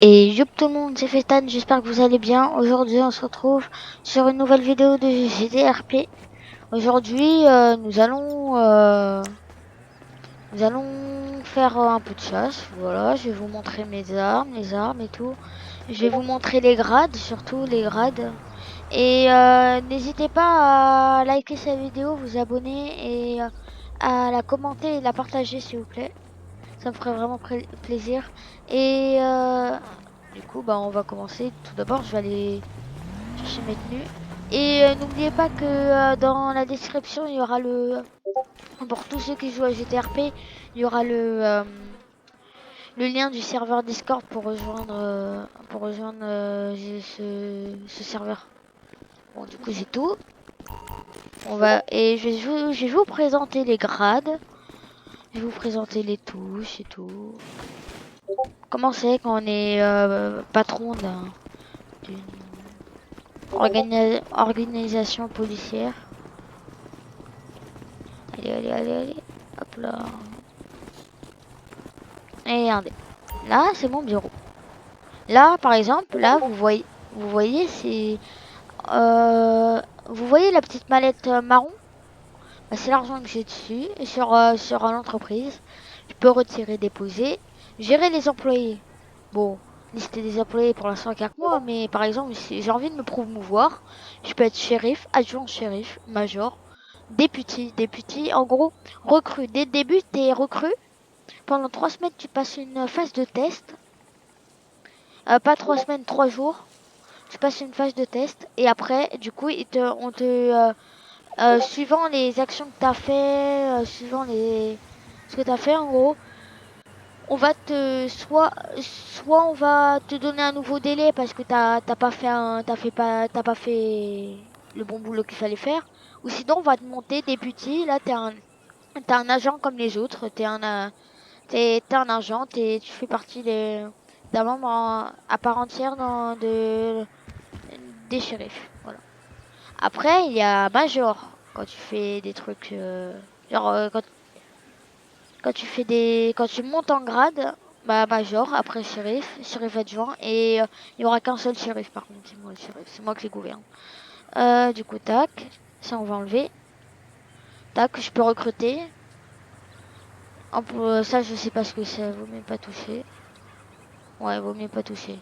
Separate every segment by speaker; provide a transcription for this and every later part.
Speaker 1: Et youp tout le monde, c'est Festan, j'espère que vous allez bien. Aujourd'hui on se retrouve sur une nouvelle vidéo de GTRP. Aujourd'hui nous allons faire un peu de chasse. Voilà, je vais vous montrer mes armes, les armes et tout. Je vais vous montrer les grades, surtout les grades. Et n'hésitez pas à liker cette vidéo, vous abonner et à la commenter et la partager s'il vous plaît. Ça me ferait vraiment plaisir. Et du coup, bah, on va commencer. Tout d'abord, je vais aller chercher mes tenues. Et n'oubliez pas que dans la description, il y aura pour tous ceux qui jouent à GTRP, il y aura le lien du serveur Discord pour rejoindre, ce serveur. Bon, du coup, c'est tout. Je vais vous présenter les grades. Je vais vous présenter les touches et tout. Comment c'est quand on est patron d'une organisation policière? Allez. Hop là. Et regardez. Là, c'est mon bureau. Là, par exemple, là, vous voyez, c'est... vous voyez la petite mallette marron? Bah, c'est l'argent que j'ai dessus. Et sur l'entreprise, je peux retirer, déposer, gérer les employés. Bon, lister des employés pour l'instant qu'avec moi, mais par exemple, si j'ai envie de me promouvoir, je peux être shérif, adjoint shérif, major, député, en gros, recrue. Dès le début, t'es recrue. Pendant 3 semaines, tu passes une phase de test. Pas 3 semaines, 3 jours. Tu passes une phase de test. Et après, du coup, suivant les actions que t'as fait, ce que t'as fait, en gros, on va soit on va te donner un nouveau délai parce que t'as pas fait le bon boulot qu'il fallait faire, ou sinon on va te monter député. Là t'es un agent comme les autres, t'es un agent, tu fais partie d'un membre à part entière des shérifs. Voilà. Après il y a major quand tu fais des trucs genre quand tu montes en grade, bah major, après shérif adjoint, et il y aura qu'un seul shérif par contre, c'est moi le shérif, c'est moi qui les gouverne. Du coup tac, ça on va enlever. Tac, je peux recruter. Ça je sais pas ce que c'est, vaut mieux pas toucher. Ouais, vaut mieux pas toucher.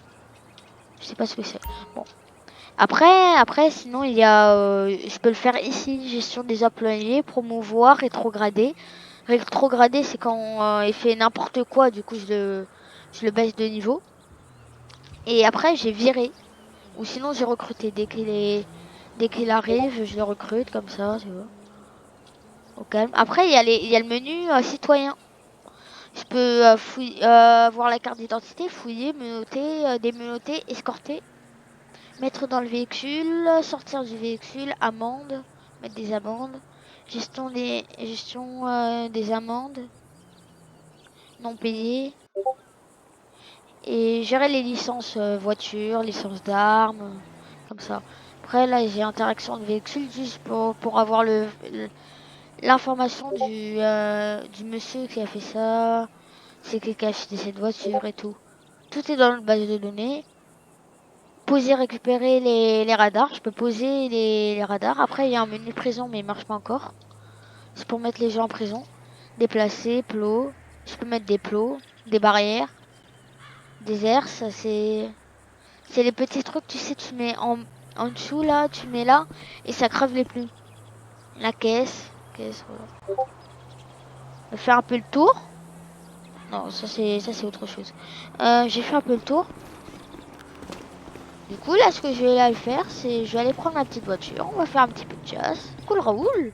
Speaker 1: Je sais pas ce que c'est. Bon. Après sinon il y a je peux le faire ici, gestion des employés, promouvoir, rétrograder. Rétrograder, c'est quand il fait n'importe quoi, du coup je le baisse de niveau. Et après j'ai viré. Ou sinon j'ai recruté. Dès qu'il arrive, je le recrute comme ça, tu vois. Au calme. Après il y a le menu citoyen. Je peux voir la carte d'identité, fouiller, menotter, démenoter, escorter, mettre dans le véhicule, sortir du véhicule, amende, mettre des amendes, gestion des amendes non payées. Et gérer les licences voiture, licences d'armes, comme ça. Après, là, j'ai interaction de véhicule juste pour avoir l'information du monsieur qui a fait ça, c'est qui a acheté cette voiture et tout. Tout est dans notre base de données. Poser, récupérer les radars. Je peux poser les radars. Après, il y a un menu prison, mais il marche pas encore. C'est pour mettre les gens en prison. Déplacer, plots. Je peux mettre des plots, des barrières, des airs. Ça, c'est les petits trucs, tu sais, tu mets en dessous, là, tu mets là, et ça crève les pneus. La caisse, voilà. Je fais un peu le tour. Non, ça c'est autre chose. J'ai fait un peu le tour. Du coup, là, ce que je vais aller faire, c'est je vais aller prendre ma petite voiture. On va faire un petit peu de chasse. Cool, Raoul.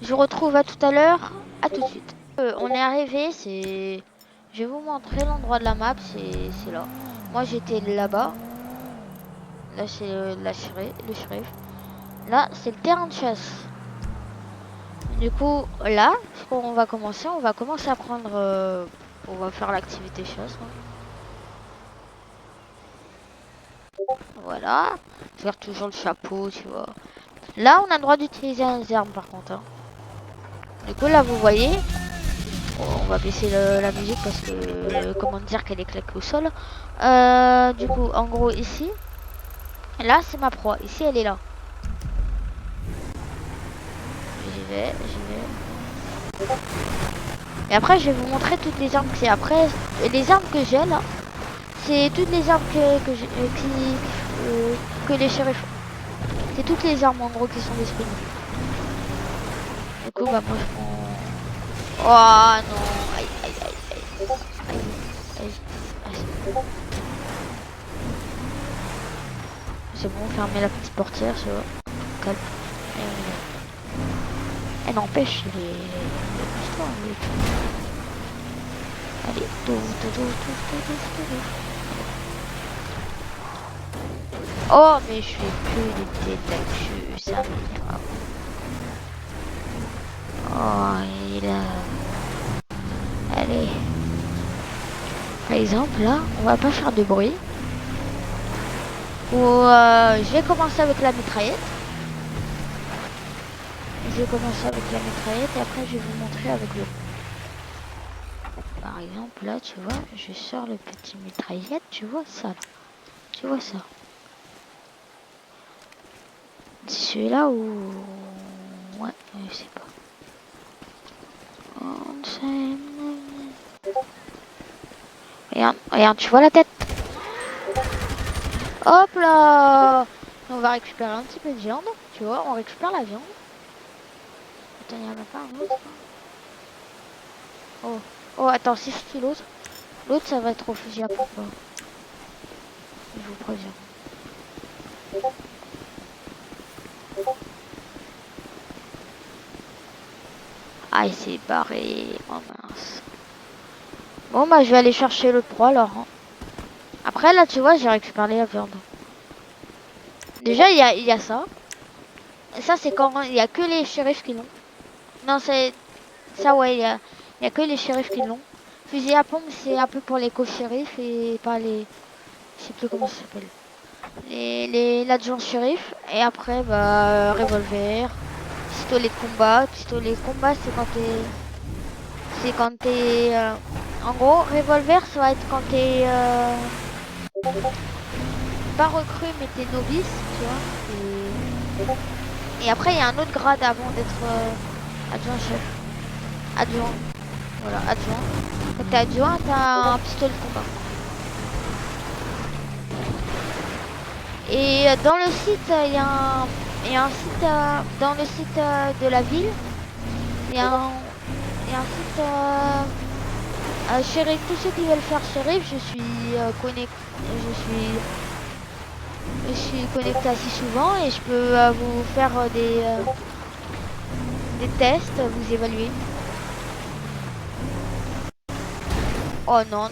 Speaker 1: Je vous retrouve à tout à l'heure. À tout de suite. On est arrivé, c'est... Je vais vous montrer l'endroit de la map, c'est là. Moi, j'étais là-bas. Là, c'est le shérif. Là, c'est le terrain de chasse. Du coup, là, ce qu'on va commencer, on va commencer à prendre... on va faire l'activité chasse. Hein. Voilà. Faire toujours le chapeau, tu vois. Là, on a le droit d'utiliser les armes, par contre. Hein. Du coup, là, vous voyez, va baisser la musique parce que comment dire qu'elle est claquée au sol. Du coup, en gros ici, là c'est ma proie. Ici elle est là. J'y vais. Et après je vais vous montrer toutes les armes que j'ai. Après les armes que j'ai là, c'est toutes les armes que les shérifs. C'est toutes les armes en gros qui sont disponibles. Du coup bah moi je prends. Oh non, aïe. C'est bon, fermer la petite portière, ça va. Calme. Elle n'empêche les histoires. Allez, oh, mais je fais que des têtes d'actu, ça m'énerve. Oh, il a... Allez. Par exemple, là, on va pas faire de bruit. Ou je vais commencer avec la mitraillette. Et après je vais vous montrer avec le... Par exemple, là, tu vois, je sors le petit mitraillette, tu vois ça là. Tu vois ça. C'est celui-là où... Ouais, je sais pas. Regarde, tu vois la tête? Hop là! On va récupérer un petit peu de viande, tu vois, on récupère la viande. Attends, il y en a pas un autre? Oh, attends, si je tue l'autre, ça va être au fusil à pompe. Je vous préviens. Ah, il s'est barré. Oh mince. Bon, bah, je vais aller chercher le pro alors. Hein. Après, là, tu vois, j'ai récupéré la viande. Déjà, il y a ça. Et ça, c'est quand il y a que les shérifs qui l'ont. Non, c'est... Ça, ouais, il y a que les shérifs qui l'ont. Fusil à pompe, c'est un peu pour les co-shérifs et pas les... Je sais plus comment ça s'appelle. L'adjoint shérif. Et après, bah, revolver. Pistolet de combat. Pistolet de combat, c'est quand t'es... En gros, revolver, ça va être quand t'es... pas recrue, mais t'es novice, tu vois. Et après, il y a un autre grade avant d'être adjoint chef. Adjoint. Voilà, adjoint. Quand t'es adjoint, t'as un pistolet de combat. Et dans le site, il y a un site... dans le site de la ville, il y a un site... shérif, tous ceux qui veulent faire shérif, je suis connecté assez souvent et je peux vous faire des tests, vous évaluer. Oh non,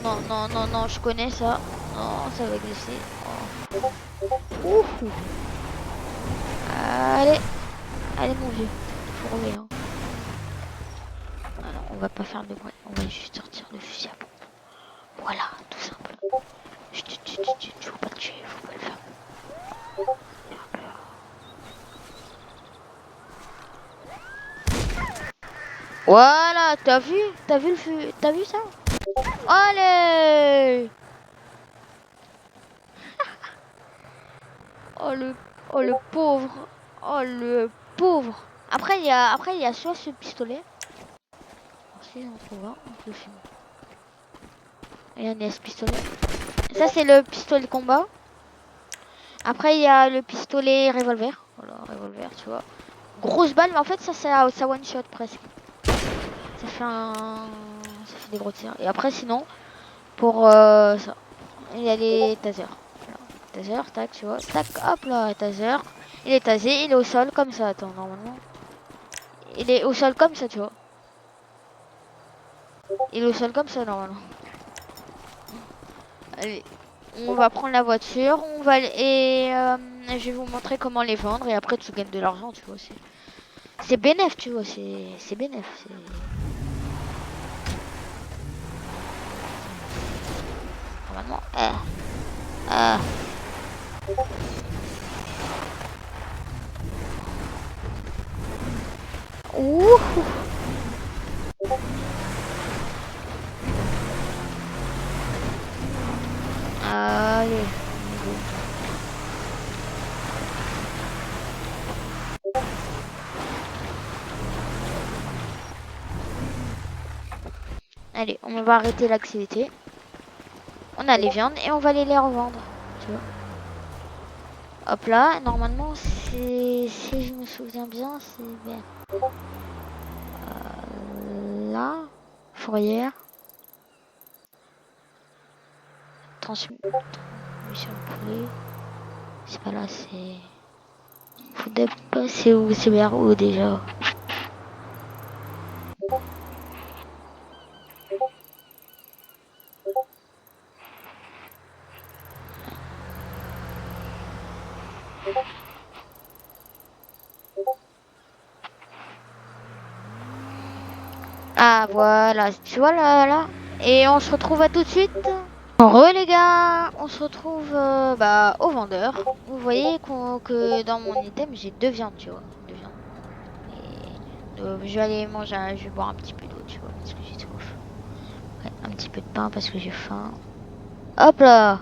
Speaker 1: je connais ça. Non, ça va glisser. Oh. Ouf. Allez, mon vieux. Faut rouler, hein. Alors, on va pas faire de bruit. On va juste sortir le fusil à pompe. Voilà, tout simple. Faut pas le tuer, faut pas le faire. Voilà, t'as vu ça? Allez. Oh le pauvre. Oh le pauvre. Après il y a soit ce pistolet. Si on trouve un, on peut le filmer. Et il y a ce pistolet. Ça c'est le pistolet de combat. Après il y a le pistolet revolver. Voilà, revolver, tu vois. Grosse balle, mais en fait ça one shot presque. Ça fait des gros tirs. Et après sinon, pour ça, il y a les tasers. Voilà. Taser, tac, tu vois. Tac, hop là, taser. Il est tasé, il est au sol comme ça. Attends, normalement. Il est au sol comme ça, tu vois. Il est au sol comme ça, normalement. Allez, on va prendre la voiture. Et je vais vous montrer comment les vendre. Et après, tu gagnes de l'argent, tu vois. C'est bénéf, tu vois. C'est bénéf. Normalement. Ouh. Allez, on va arrêter l'activité. On a les viandes et on va aller les revendre. Tu vois. Hop là, normalement, si je me souviens bien, c'est bien. Là, fourrière. Transmission de poulet. C'est pas là, c'est... Foodep, c'est où? C'est vers où déjà? Ah voilà, tu vois là. Et on se retrouve à tout de suite. Re les gars, on se retrouve au vendeur. Vous voyez que dans mon item j'ai 2 viandes, tu vois. 2 viandes. Et je vais aller manger, je vais boire un petit peu d'eau, tu vois, parce que j'ai soif. Ouais, un petit peu de pain parce que j'ai faim. Hop là.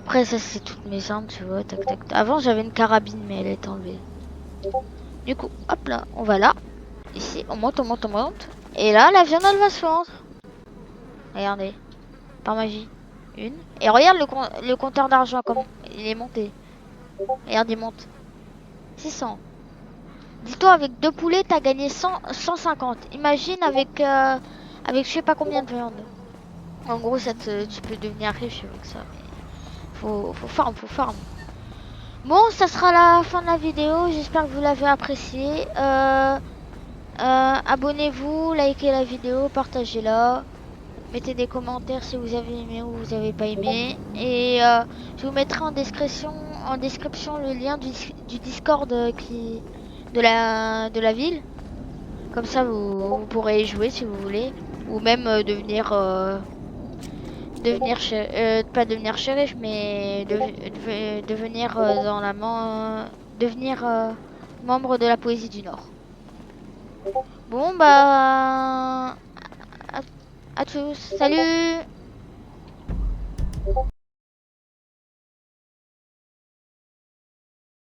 Speaker 1: Après ça c'est toutes mes armes, tu vois. Tac tac. Avant j'avais une carabine mais elle est enlevée. Du coup, hop là, on va là. Ici, on monte, on monte, on monte. Et là, la viande elle va se vendre. Regardez, par magie. Une. Et regarde le compteur d'argent comme il est monté. Regarde, il monte. 600. Dis-toi, avec 2 poulets, t'as gagné 150. Imagine avec je sais pas combien de viande. En gros, tu peux devenir riche avec ça. Mais faut farm. Bon, ça sera la fin de la vidéo. J'espère que vous l'avez apprécié. Abonnez-vous, likez la vidéo, partagez-la. Mettez des commentaires si vous avez aimé ou vous avez pas aimé. Et je vous mettrai en description le lien du Discord de la ville. Comme ça, vous pourrez y jouer si vous voulez. Ou même pas devenir shérif, mais devenir devenir membre de la Poésie du Nord. Bon, à tous. Salut!